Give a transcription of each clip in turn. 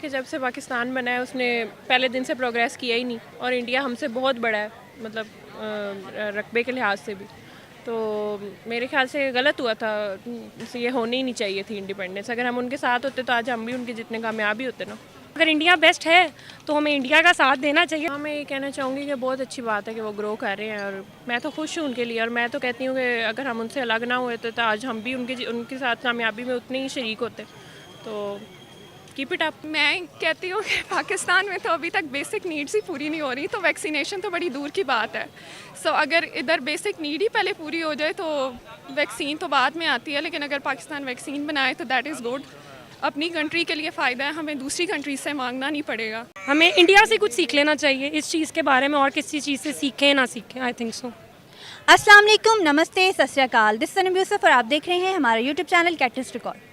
कि जब से पाकिस्तान बना है उसने पहले दिन से प्रोग्रेस किया ही नहीं और इंडिया हमसे बहुत बड़ा है, मतलब रकबे के लिहाज से भी। तो मेरे ख्याल से गलत हुआ था, ये होनी ही नहीं चाहिए थी इंडिपेंडेंस। अगर हम उनके साथ होते तो आज हम भी उनके जितने कामयाब ही होते ना। अगर इंडिया बेस्ट है तो हमें इंडिया का साथ देना चाहिए। हाँ, मैं ये कहना चाहूँगी कि बहुत अच्छी बात है कि वो ग्रो कर रहे हैं और मैं तो खुश हूँ उनके लिए। और मैं तो कहती हूँ कि अगर हम उनसे अलग ना हुए तो आज हम भी उनके साथ कामयाबी में उतने ही शरीक होते। तो कीप इट अप। मैं कहती हूँ कि पाकिस्तान में तो अभी तक बेसिक नीड्स ही पूरी नहीं हो रही, तो वैक्सीनेशन तो बड़ी दूर की बात है। सो अगर इधर बेसिक नीड ही पहले पूरी हो जाए तो वैक्सीन तो बाद में आती है, लेकिन अगर पाकिस्तान वैक्सीन बनाए तो दैट इज़ गुड। अपनी कंट्री के लिए फ़ायदा है, हमें दूसरी कंट्री से मांगना नहीं पड़ेगा। हमें इंडिया से कुछ सीख लेना चाहिए इस चीज़ के बारे में, और किसी चीज़ से सीखें ना सीखें, आई थिंक सो। अस्सलाम वालेकुम, नमस्ते, सत श्री अकाल। दिस सनम यूसुफ और आप देख रहे हैं हमारा यूट्यूब चैनल कैटलिस्ट रिकॉर्ड।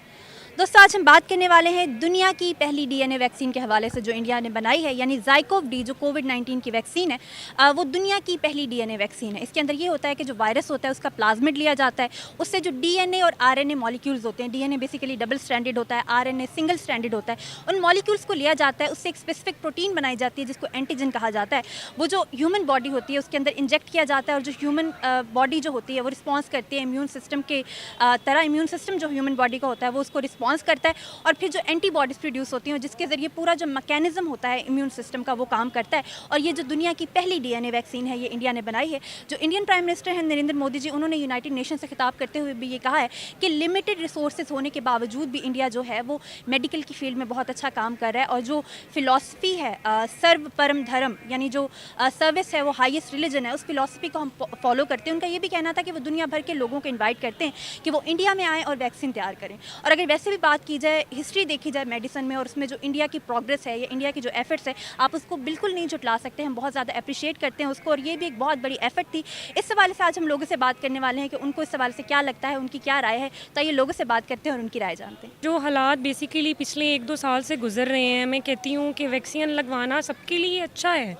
दोस्तों, आज हम बात करने वाले हैं दुनिया की पहली डीएनए वैक्सीन के हवाले से जो इंडिया ने बनाई है, यानी ज़ाइकोव-डी जो कोविड-19 की वैक्सीन है। वो दुनिया की पहली डीएनए वैक्सीन है। इसके अंदर ये होता है कि जो वायरस होता है उसका प्लाज्मिड लिया जाता है, उससे जो डीएनए और आरएनए मॉलिक्यूल्स होते हैं, डीएनए बेसिकली डबल स्ट्रैंडेड होता है, आरएनए सिंगल स्ट्रैंडेड होता है, उन मॉलिक्यूल्स को लिया जाता है, उससे एक स्पेसिफिक प्रोटीन बनाई जाती है जिसको एंटीजन कहा जाता है। वो जो ह्यूमन बॉडी होती है उसके अंदर इंजेक्ट किया जाता है और जो ह्यूमन बॉडी जो होती है वो रिस्पॉन्स करती है इम्यून सिस्टम के तरह। इम्यून सिस्टम जो ह्यूमन बॉडी का होता है वो उसको रिस्पॉन्स करता है और फिर जो एंटीबॉडीज़ प्रोड्यूस होती हैं जिसके ज़रिए पूरा जो मैकेनिज्म होता है इम्यून सिस्टम का वो काम करता है। और ये जो दुनिया की पहली डीएनए वैक्सीन है ये इंडिया ने बनाई है। जो इंडियन प्राइम मिनिस्टर हैं नरेंद्र मोदी जी, उन्होंने यूनाइटेड नेशन से खिताब करते हुए भी ये कहा है कि लिमिटेड रिसोर्सेज होने के बावजूद भी इंडिया जो है वो मेडिकल की फील्ड में बहुत अच्छा काम कर रहा है। और जो फ़िलासफ़ी है सर्व परम धर्म, यानी जो सर्विस है वो हाईएस्ट रिलीजन है, उस फिलासफ़ी को हम फॉलो करते हैं। उनका ये भी कहना था कि वो दुनिया भर के लोगों को इन्वाइट करते हैं कि वो इंडिया में आएँ और वैक्सीन तैयार करें। और अगर वैसे भी बात की जाए, हिस्ट्री देखी जाए मेडिसिन में और उसमें जो इंडिया की प्रोग्रेस है या इंडिया की जो एफर्ट्स है, आप उसको बिल्कुल नहीं जुटला सकते। हम बहुत ज़्यादा अप्रिशिएट करते हैं उसको और ये भी एक बहुत बड़ी एफर्ट थी। इस हवाले से आज हम लोगों से बात करने वाले हैं कि उनको इस हवाले से क्या लगता है, उनकी क्या राय है। तो ये लोगों से बात करते हैं और उनकी राय जानते हैं। जो हालात बेसिकली पिछले 1-2 साल से गुजर रहे हैं, मैं कहती हूँ कि वैक्सीन लगवाना सबके लिए अच्छा है।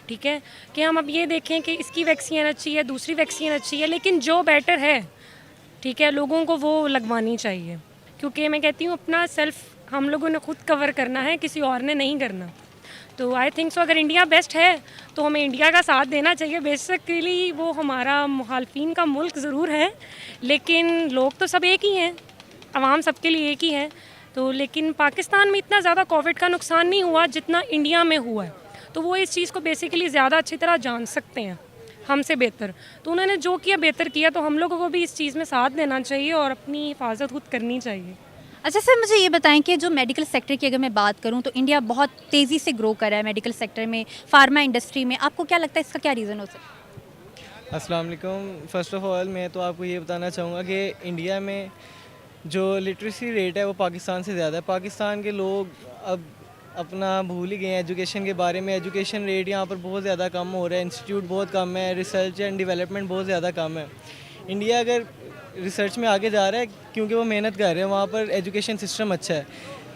ठीक है कि हम अब ये देखें कि इसकी वैक्सीन अच्छी है, दूसरी वैक्सीन अच्छी है, लेकिन जो बेटर है, ठीक है, लोगों को वो लगवानी चाहिए। क्योंकि मैं कहती हूँ अपना सेल्फ हम लोगों ने खुद कवर करना है, किसी और ने नहीं करना। तो आई थिंक सो अगर इंडिया बेस्ट है तो हमें इंडिया का साथ देना चाहिए। बेसिकली वो हमारा मुखालफिन का मुल्क ज़रूर है, लेकिन लोग तो सब एक ही हैं, आवाम सबके लिए एक ही है। तो लेकिन पाकिस्तान में इतना ज़्यादा कोविड का नुकसान नहीं हुआ जितना इंडिया में हुआ है, तो वो इस चीज़ को बेसिकली ज़्यादा अच्छी तरह जान सकते हैं हमसे बेहतर। तो उन्होंने जो किया बेहतर किया, तो हम लोगों को भी इस चीज़ में साथ देना चाहिए और अपनी हिफाजत खुद करनी चाहिए। अच्छा सर, मुझे ये बताएं कि जो मेडिकल सेक्टर की अगर मैं बात करूं तो इंडिया बहुत तेज़ी से ग्रो कर रहा है मेडिकल सेक्टर में, फार्मा इंडस्ट्री में। आपको क्या लगता है इसका क्या रीज़न हो सकता है? अस्सलाम वालेकुम। फ़र्स्ट ऑफ़ ऑल मैं तो आपको ये बताना चाहूँगा कि इंडिया में जो लिटरेसी रेट है वो पाकिस्तान से ज़्यादा है। पाकिस्तान के लोग अब अपना भूल ही गए हैं एजुकेशन के बारे में। एजुकेशन रेट यहाँ पर बहुत ज़्यादा कम हो रहा है, इंस्टीट्यूट बहुत कम है, रिसर्च एंड डेवलपमेंट बहुत ज़्यादा कम है। इंडिया अगर रिसर्च में आगे जा रहा है क्योंकि वो मेहनत कर रहे हैं, वहाँ पर एजुकेशन सिस्टम अच्छा है।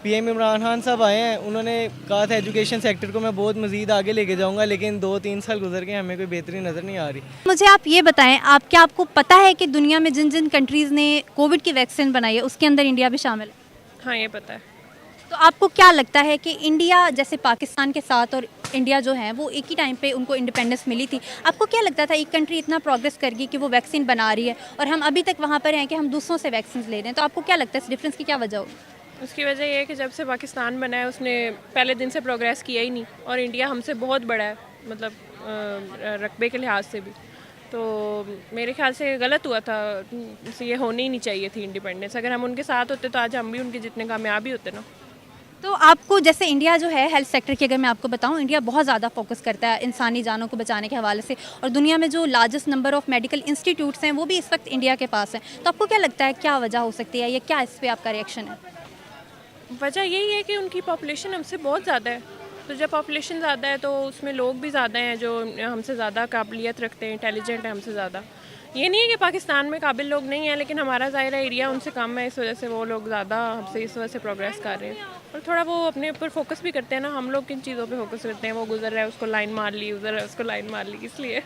पीएम इमरान खान साहब आए हैं, उन्होंने कहा था एजुकेशन सेक्टर को मैं बहुत मज़ीद आगे लेके जाऊँगा, लेकिन 2-3 साल गुजर गए, हमें कोई बेहतरी नज़र नहीं आ रही। मुझे आप ये बताएं, आपको पता है कि दुनिया में जिन जिन कंट्रीज़ ने कोविड की वैक्सीन बनाई है उसके अंदर इंडिया भी शामिल है? हाँ, ये पता है। तो आपको क्या लगता है कि इंडिया जैसे पाकिस्तान के साथ और इंडिया जो है वो एक ही टाइम पे उनको इंडिपेंडेंस मिली थी, आपको क्या लगता था एक कंट्री इतना प्रोग्रेस कर गई कि वो वैक्सीन बना रही है और हम अभी तक वहाँ पर हैं कि हम दूसरों से वैक्सीन ले रहे हैं? तो आपको क्या लगता है इस डिफरेंस की क्या वजह हो? उसकी वजह ये है कि जब से पाकिस्तान बना है उसने पहले दिन से प्रोग्रेस किया ही नहीं और इंडिया हमसे बहुत बड़ा है, मतलब रकबे के लिहाज से भी। तो मेरे ख्याल से गलत हुआ था, ये होनी ही नहीं चाहिए थी इंडिपेंडेंस। अगर हम उनके साथ होते तो आज हम भी उनके जितने कामयाब ही होते ना। तो आपको जैसे इंडिया जो है हेल्थ सेक्टर की अगर मैं आपको बताऊं, इंडिया बहुत ज़्यादा फोकस करता है इंसानी जानों को बचाने के हवाले से और दुनिया में जो largest number of medical institutes हैं वो भी इस वक्त इंडिया के पास हैं। तो आपको क्या लगता है क्या वजह हो सकती है या क्या इस पर आपका रिएक्शन है? वजह यही है कि उनकी पॉपुलेशन हमसे बहुत ज़्यादा है। तो जब पॉपुलेशन ज़्यादा है तो उसमें लोग भी ज़्यादा हैं जो हमसे ज़्यादा काबिलियत रखते हैं, इंटेलिजेंट हैं हमसे ज़्यादा। ये नहीं है कि पाकिस्तान में काबिल लोग नहीं हैं, लेकिन हमारा ज़ाहिर एरिया उनसे कम है, इस वजह से वो लोग ज़्यादा हमसे इस वजह से प्रोग्रेस कर रहे हैं। और थोड़ा वो अपने ऊपर फोकस भी करते हैं ना, हम लोग किन चीज़ों पे फोकस करते हैं, वो गुजर रहा है उसको लाइन मार ली, उधर उसको लाइन मार ली, इसलिए।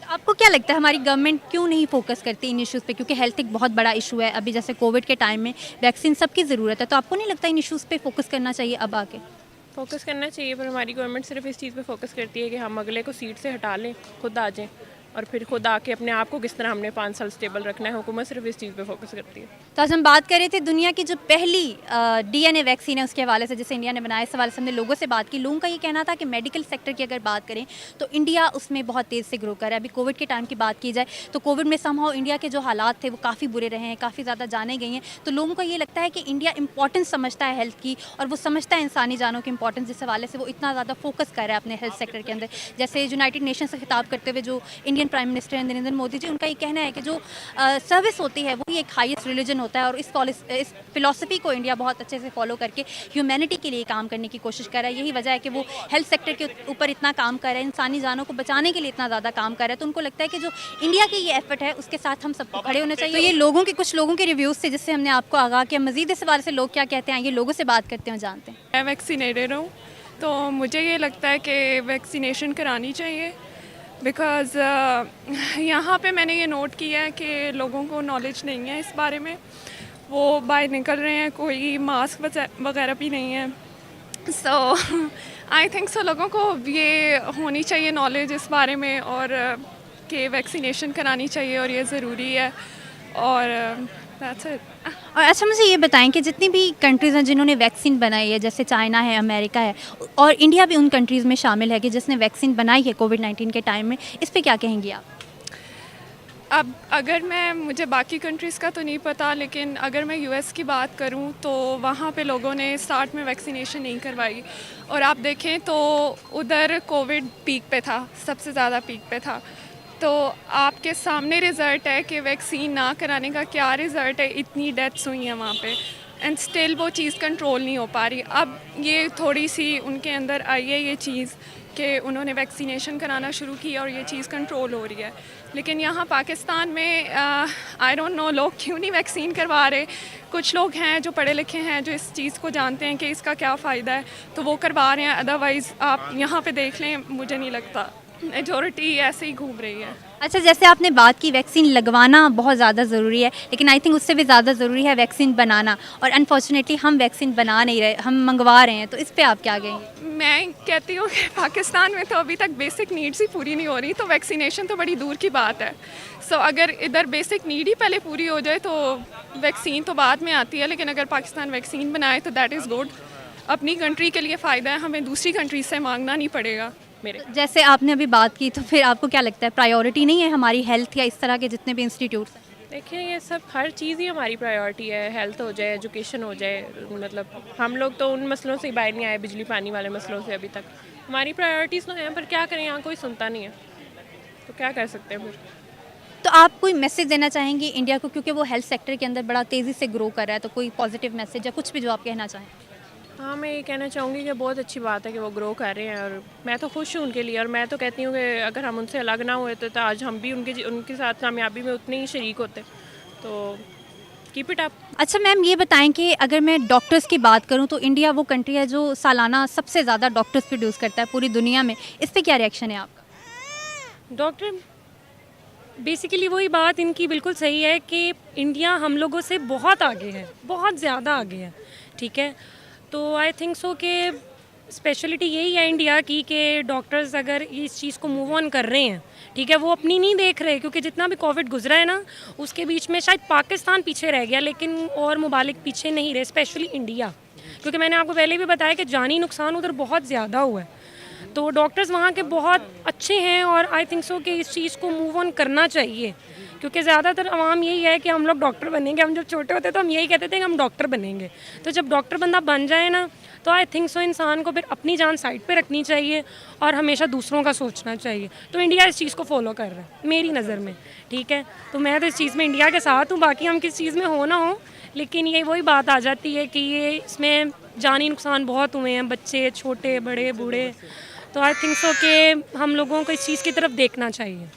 आपको क्या लगता है हमारी गवर्नमेंट क्यों नहीं फोकस करती इन इश्यूज़ पे, क्योंकि हेल्थ एक बहुत बड़ा इशू है, अभी जैसे कोविड के टाइम में वैक्सीन सबकी ज़रूरत है, तो आपको नहीं लगता इन इश्यूज़ पे फोकस करना चाहिए अब आके? फोकस करना चाहिए, पर हमारी गवर्नमेंट सिर्फ इस चीज़ पे फोकस करती है कि हम अगले को सीट से हटा लें, खुद आ जाएं, और फिर खुद आके अपने आप को किस तरह हमने 5 साल स्टेबल रखना है। हुकूमत सिर्फ इस चीज़ पे फोकस करती है। तो आज हम बात कर रहे थे दुनिया की जो पहली डीएनए वैक्सीन है उसके हवाले से, जिसे इंडिया ने बनाया। इस हवाले से हमने लोगों से बात की। लोगों का ये कहना था कि मेडिकल सेक्टर की अगर बात करें तो इंडिया उसमें बहुत तेज़ से ग्रो कर रहा है। अभी कोविड के टाइम की बात की जाए तो कोविड में समहाउ इंडिया के जो हालात थे वो काफ़ी बुरे रहे हैं, काफ़ी ज़्यादा जाने गई हैं। तो लोगों को ये लगता है कि इंडिया इंपॉर्टेंस समझता है हेल्थ की, और वो समझता है इंसानी जानों की इंपॉर्टेंस, जिस हवाले से वो इतना ज़्यादा फोकस कर रहा है अपने हेल्थ सेक्टर के अंदर। जैसे यूनाइटेड नेशन से खिताब करते हुए जो इंडियन प्राइम मिनिस्टर हैं नरेंद्र मोदी जी, उनका ये कहना है कि जो सर्विस होती है वही एक हाईएस्ट रिलीजन होता है, और इस फिलॉसफी को इंडिया बहुत अच्छे से फॉलो करके ह्यूमैनिटी के लिए काम करने की कोशिश कर रहा है। यही वजह है कि वो हेल्थ सेक्टर के ऊपर इतना काम कर रहा है, इंसानी जानों को बचाने के लिए इतना ज़्यादा काम कर रहा है। तो उनको लगता है कि जो इंडिया की ये एफर्ट है उसके साथ हम सबको खड़े होना चाहिए। तो ये कुछ लोगों के रिव्यूज़ थे जिससे हमने आपको आगाह किया। मज़ीद इस सवाल से लोग क्या कहते हैं, ये लोगों से बात करते हैं, जानते हैं। मैं वैक्सीनेटेड हूँ, तो मुझे ये लगता है कि वैक्सीनेशन करानी चाहिए, बिकॉज़ यहाँ पे मैंने ये नोट किया है कि लोगों को नॉलेज नहीं है इस बारे में। वो बाहर निकल रहे हैं, कोई मास्क वगैरह भी नहीं है। सो आई थिंक सो लोगों को ये होनी चाहिए नॉलेज इस बारे में, और कि वैक्सीनेशन करानी चाहिए और ये ज़रूरी है। और दैट्स इट। और अच्छा, मुझे ये बताएं कि जितनी भी कंट्रीज़ हैं जिन्होंने वैक्सीन बनाई है, जैसे चाइना है, अमेरिका है, और इंडिया भी उन कंट्रीज़ में शामिल है कि जिसने वैक्सीन बनाई है कोविड-19 के टाइम में, इस पे क्या कहेंगी आप? अब अगर मुझे बाकी कंट्रीज़ का तो नहीं पता, लेकिन अगर मैं यूएस की बात करूं तो वहाँ पे लोगों ने स्टार्ट में वैक्सीनेशन नहीं करवाई, और आप देखें तो उधर कोविड पीक पे था, सबसे ज़्यादा पीक पे था। तो आपके सामने रिज़ल्ट है कि वैक्सीन ना कराने का क्या रिज़ल्ट है। इतनी डेथ्स हुई हैं वहाँ पे, एंड स्टिल वो चीज़ कंट्रोल नहीं हो पा रही। अब ये थोड़ी सी उनके अंदर आई है ये चीज़ कि उन्होंने वैक्सीनेशन कराना शुरू की और ये चीज़ कंट्रोल हो रही है। लेकिन यहाँ पाकिस्तान में आई डोंट नो लोग क्यों नहीं वैक्सीन करवा रहे। कुछ लोग हैं जो पढ़े लिखे हैं, जो इस चीज़ को जानते हैं कि इसका क्या फ़ायदा है, तो वो करवा रहे हैं। अदरवाइज़ आप यहाँ पे देख लें, मुझे नहीं लगता, मेजॉरिटी ऐसे ही घूम रही है। अच्छा, जैसे आपने बात की वैक्सीन लगवाना बहुत ज़्यादा ज़रूरी है, लेकिन आई थिंक उससे भी ज़्यादा ज़रूरी है वैक्सीन बनाना, और अनफॉर्चुनेटली हम वैक्सीन बना नहीं रहे, हम मंगवा रहे हैं। तो इस पे आप क्या कहेंगे? मैं कहती हूँ कि पाकिस्तान में तो अभी तक बेसिक नीड्स ही पूरी नहीं हो रही, तो वैक्सीनेशन तो बड़ी दूर की बात है। सो अगर इधर बेसिक नीड ही पहले पूरी हो जाए तो वैक्सीन तो बाद में आती है। लेकिन अगर पाकिस्तान वैक्सीन बनाए तो दैट इज़ गुड, अपनी कंट्री के लिए फ़ायदा है, हमें दूसरी कंट्री से मांगना नहीं पड़ेगा। मेरे जैसे आपने अभी बात की, तो फिर आपको क्या लगता है प्रायोरिटी नहीं है हमारी हेल्थ या इस तरह के जितने भी इंस्टीट्यूट्स हैं? देखिए, ये सब हर चीज़ ही हमारी प्रायोरिटी है। हेल्थ हो जाए, एजुकेशन हो जाए, मतलब हम लोग तो उन मसलों से बाहर नहीं आए, बिजली पानी वाले मसलों से अभी तक। हमारी प्रायोरिटीज़ तो हैं, पर क्या करें, यहाँ कोई सुनता नहीं है, तो क्या कर सकते हैं फिर। तो आप कोई मैसेज देना चाहेंगी इंडिया को, क्योंकि वो हेल्थ सेक्टर के अंदर बड़ा तेज़ी से ग्रो कर रहा है, तो कोई पॉजिटिव मैसेज या कुछ भी जो आप कहना चाहें? हाँ, मैं ये कहना चाहूँगी कि बहुत अच्छी बात है कि वो ग्रो कर रहे हैं, और मैं तो खुश हूँ उनके लिए। और मैं तो कहती हूँ कि अगर हम उनसे अलग ना हुए तो आज हम भी उनके साथ कामयाबी में उतने ही शरीक होते। तो कीप इट अप। अच्छा मैम, ये बताएं कि अगर मैं डॉक्टर्स की बात करूं तो इंडिया वो कंट्री है जो सालाना सबसे ज़्यादा डॉक्टर्स प्रोड्यूस करता है पूरी दुनिया में। इस पे क्या रिएक्शन है आपका? डॉक्टर बेसिकली वही बात इनकी बिल्कुल सही है कि इंडिया हम लोगों से बहुत आगे है, बहुत ज़्यादा आगे है, ठीक है। तो आई थिंक सो कि स्पेशलिटी यही है इंडिया की कि डॉक्टर्स अगर इस चीज़ को मूव ऑन कर रहे हैं, ठीक है, वो अपनी नहीं देख रहे, क्योंकि जितना भी कोविड गुजरा है ना, उसके बीच में शायद पाकिस्तान पीछे रह गया, लेकिन और मुबालिक पीछे नहीं रहे, स्पेशली इंडिया, क्योंकि मैंने आपको पहले भी बताया कि जानी नुकसान उधर बहुत ज़्यादा हुआ है। तो डॉक्टर्स वहाँ के बहुत अच्छे हैं, और आई थिंक सो कि इस चीज़ को मूव ऑन करना चाहिए, क्योंकि ज़्यादातर आवाम यही है कि हम लोग डॉक्टर बनेंगे। हम जब छोटे होते तो हम यही कहते थे कि हम डॉक्टर बनेंगे। तो जब डॉक्टर बंदा बन जाए ना, तो आई थिंक सो इंसान को फिर अपनी जान साइड पे रखनी चाहिए और हमेशा दूसरों का सोचना चाहिए। तो इंडिया इस चीज़ को फॉलो कर रहा है मेरी नज़र में, ठीक है। तो मैं तो इस चीज़ में इंडिया के साथ हूँ, बाकी हम किस चीज़ में हो ना हो, लेकिन ये वही बात आ जाती है कि ये इसमें जानी नुकसान बहुत हुए हैं, बच्चे छोटे बड़े बूढ़े। तो आई थिंक सो कि हम लोगों को इस चीज़ की तरफ देखना चाहिए,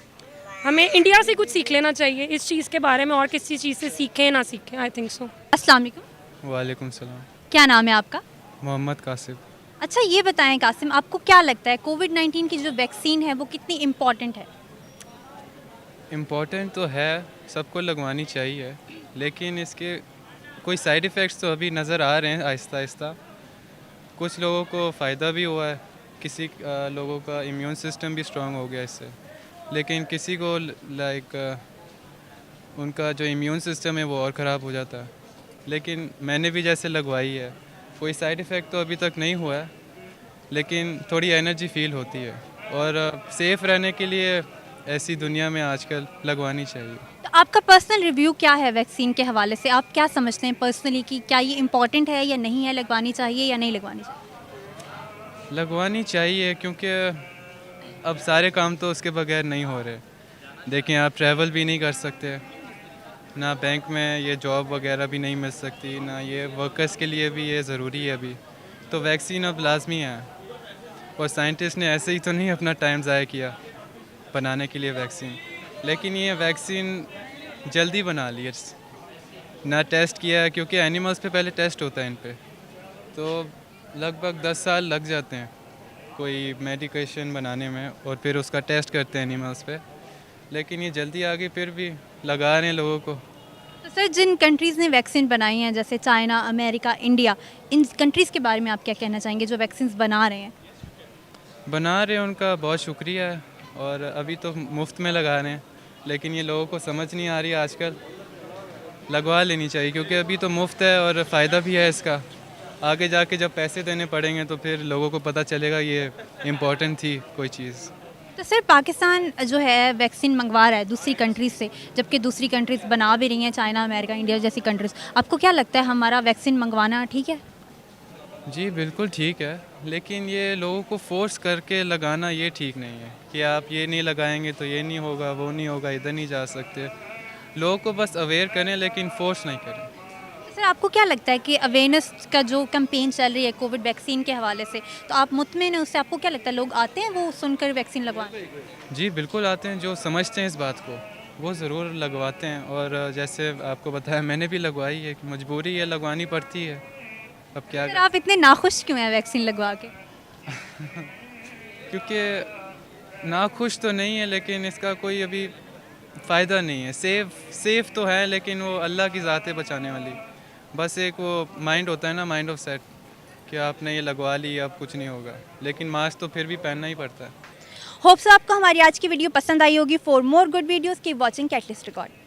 हमें इंडिया से कुछ सीख लेना चाहिए इस चीज़ के बारे में, और किसी चीज़ से सीखें ना सीखें। I think so. अस्सलाम वालेकुम। वालेकुम सलाम। क्या नाम है आपका? मोहम्मद कासिम। अच्छा, ये बताएं कासिम, आपको क्या लगता है कोविड-19 की जो वैक्सीन है वो कितनी इम्पॉर्टेंट है? इम्पोर्टेंट तो है, सबको लगवानी चाहिए, लेकिन इसके कोई साइड इफ़ेक्ट्स तो अभी नज़र आ रहे हैं आहिस्ता आहिस्ता। कुछ लोगों को फ़ायदा भी हुआ है, किसी लोगों का इम्यून सिस्टम भी स्ट्रांग हो गया इससे, लेकिन किसी को उनका जो इम्यून सिस्टम है वो और ख़राब हो जाता है। लेकिन मैंने भी जैसे लगवाई है, कोई साइड इफ़ेक्ट तो अभी तक नहीं हुआ है, लेकिन थोड़ी एनर्जी फील होती है, और सेफ़ रहने के लिए ऐसी दुनिया में आजकल लगवानी चाहिए। तो आपका पर्सनल रिव्यू क्या है वैक्सीन के हवाले से? आप क्या समझते हैं पर्सनली कि क्या ये इम्पोर्टेंट है या नहीं है, लगवानी चाहिए या नहीं लगवानी चाहिए? लगवानी चाहिए, क्योंकि अब सारे काम तो उसके बगैर नहीं हो रहे। देखें, आप ट्रैवल भी नहीं कर सकते, ना बैंक में ये जॉब वगैरह भी नहीं मिल सकती, ना ये वर्कर्स के लिए भी ये ज़रूरी है अभी। तो वैक्सीन अब लाजमी है, और साइंटिस्ट ने ऐसे ही तो नहीं अपना टाइम ज़ाया किया बनाने के लिए वैक्सीन, लेकिन ये वैक्सीन जल्दी बना ली है, ना टेस्ट किया है, क्योंकि एनिमल्स पे पहले टेस्ट होता है इन पे, तो लगभग 10 साल लग जाते हैं कोई मेडिकेशन बनाने में, और फिर उसका टेस्ट करते हैं एनिमल्स पे। लेकिन ये जल्दी आ गई, फिर भी लगा रहे हैं लोगों को। तो सर, जिन कंट्रीज़ ने वैक्सीन बनाई हैं जैसे चाइना, अमेरिका, इंडिया, इन कंट्रीज़ के बारे में आप क्या कहना चाहेंगे जो वैक्सीन बना रहे हैं? बना रहे हैं, उनका बहुत शुक्रिया है, और अभी तो मुफ्त में लगा रहे हैं, लेकिन ये लोगों को समझ नहीं आ रही आजकल। लगवा लेनी चाहिए, क्योंकि अभी तो मुफ्त है और फ़ायदा भी है इसका। आगे जाके जब पैसे देने पड़ेंगे तो फिर लोगों को पता चलेगा ये इम्पोर्टेंट थी कोई चीज़। तो सर, पाकिस्तान जो है वैक्सीन मंगवा रहा है दूसरी कंट्रीज़ से, जबकि दूसरी कंट्रीज़ बना भी रही हैं, चाइना, अमेरिका, इंडिया जैसी कंट्रीज़। आपको क्या लगता है हमारा वैक्सीन मंगवाना ठीक है? जी बिल्कुल ठीक है, लेकिन ये लोगों को फोर्स करके लगाना ये ठीक नहीं है कि आप ये नहीं लगाएंगे तो ये नहीं होगा, वो नहीं होगा, इधर नहीं जा सकते। लोगों को बस अवेयर करें, लेकिन फोर्स नहीं करें। तो सर, आपको क्या लगता है कि अवेयरनेस का जो कैंपेन चल रही है कोविड वैक्सीन के हवाले से, तो आप मुतमिन हैं उससे? आपको क्या लगता है लोग आते हैं वो सुनकर वैक्सीन लगवाने? जी बिल्कुल आते हैं, जो समझते हैं इस बात को वो ज़रूर लगवाते हैं, और जैसे आपको बताया मैंने भी लगवाई है कि मजबूरी है, लगवानी पड़ती है, अब क्या सर, आप इतने नाखुश क्यों हैं वैक्सीन लगवा के? क्योंकि नाखुश तो नहीं है, लेकिन इसका कोई अभी फ़ायदा नहीं है। सेफ़ तो है, लेकिन वो अल्लाह की ज़ात है बचाने वाली। बस एक वो माइंड होता है ना, माइंड ऑफ सेट, कि आपने ये लगवा ली अब कुछ नहीं होगा, लेकिन मास्क तो फिर भी पहनना ही पड़ता है। होप्स आपको हमारी आज की वीडियो पसंद आई होगी। For more good videos keep watching catalyst record.